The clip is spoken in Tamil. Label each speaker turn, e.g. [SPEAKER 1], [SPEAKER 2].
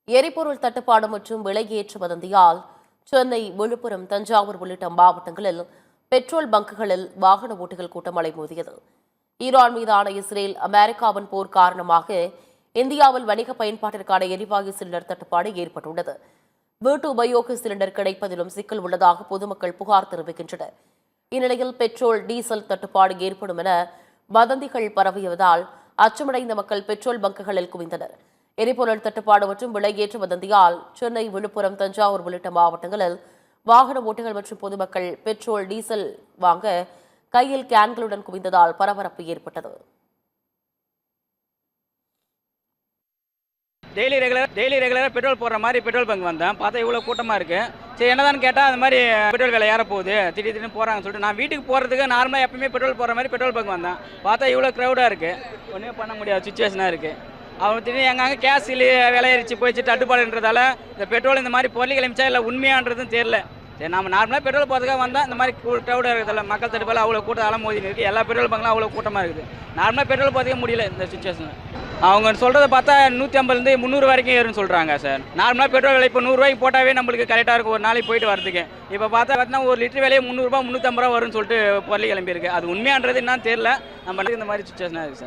[SPEAKER 1] எரிபொருள் தட்டுப்பாடு மற்றும் விலையேற்ற வதந்தியால் சென்னை, விழுப்புரம், தஞ்சாவூர் உள்ளிட்ட மாவட்டங்களில் பெட்ரோல் பங்குகளில் வாகன ஓட்டிகள் கூட்டம் அலைமோதியது. ஈரான் மீதான இஸ்ரேல், அமெரிக்காவின் போர் காரணமாக இந்தியாவில் வணிக பயன்பாட்டிற்கான எரிவாயு சிலிண்டர் தட்டுப்பாடு ஏற்பட்டுள்ளது. வீட்டு உபயோக சிலிண்டர் கிடைப்பதிலும் சிக்கல் உள்ளதாக பொதுமக்கள் புகார் தெரிவிக்கின்றனர். இந்நிலையில் பெட்ரோல், டீசல் தட்டுப்பாடு ஏற்படும் என வதந்திகள் பரவியதால் அச்சமடைந்த மக்கள் பெட்ரோல் பங்குகளில் குவிந்தனர். எரிபொருள் தட்டுப்பாடு மற்றும் விலையேற்ற வதந்தியால் சென்னை, விழுப்புரம், தஞ்சாவூர் உள்ளிட்ட மாவட்டங்களில் வாகன ஓட்டிகள் மற்றும் பொதுமக்கள் பெட்ரோல், டீசல் வாங்க கையில் கேன்களுடன் குவிந்ததால் பரபரப்பு ஏற்பட்டது.
[SPEAKER 2] டெய்லி ரெகுலராக பெட்ரோல் போடுற மாதிரி பெட்ரோல் பங்க் வந்தேன். பார்த்தா இவ்வளோ கூட்டமாக இருக்குது. சரி, என்னதான்னு கேட்டால் அது மாதிரி பெட்ரோல் விலை ஏற போகுது, திடீர்னு போகிறாங்கன்னு சொல்லிட்டு நான் வீட்டுக்கு போகிறதுக்கு நார்மலாக எப்பவுமே பெட்ரோல் போடுற மாதிரி பெட்ரோல் பங்க் வந்தேன். பார்த்தா இவ்வளோ க்ரௌடாக இருக்குது. ஒன்றுமே பண்ண முடியாத சுச்சுவேஷனாக இருக்குது. அவங்க திடீர்னு எங்காங்க கேஸ் விலையரிச்சு போயிடுச்சு தட்டுப்பாடுன்றதால இந்த பெட்ரோல் இந்த மாதிரி பொருள் கிளம்பிச்சா இல்லை உண்மையான்றதும் தெரியல. சரி, நம்ம நார்மலாக பெட்ரோல் போகிறதுக்காக வந்தால் இந்த மாதிரி க்ரௌடாக இருக்கிறதால மக்கள் தட்டுப்பாடு அவ்வளோ கூட்டம் அலமோதி இருக்குது. எல்லா பெட்ரோல் பங்க்லாம் அவ்வளோ கூட்டமாக இருக்குது. நார்மலாக பெட்ரோல் போகிறதுக்கே முடியல இந்த சுச்சுவேஷனில். அவங்க சொல்கிறத பார்த்தா 150 300 வரைக்கும் ஏறுன்னு சொல்கிறாங்க சார். நார்மலாக பெட்ரோல் விலை இப்போ 100 ரூபாய்க்கு போட்டாவே நம்மளுக்கு கரெக்டாக இருக்கும் ஒரு நாளைக்கு போயிட்டு வரதுக்கு. இப்போ பார்த்தா ஒரு லிட்டர் விலையே 300 ரூபா 350 ரூபா வரும்னு சொல்லிட்டு பொருள் கிளம்பியிருக்கு. அது உண்மையான்றது என்னன்னு தெரியல. நம்ம இந்த மாதிரி சுச்சுவேஷனாக இருக்குது சார்.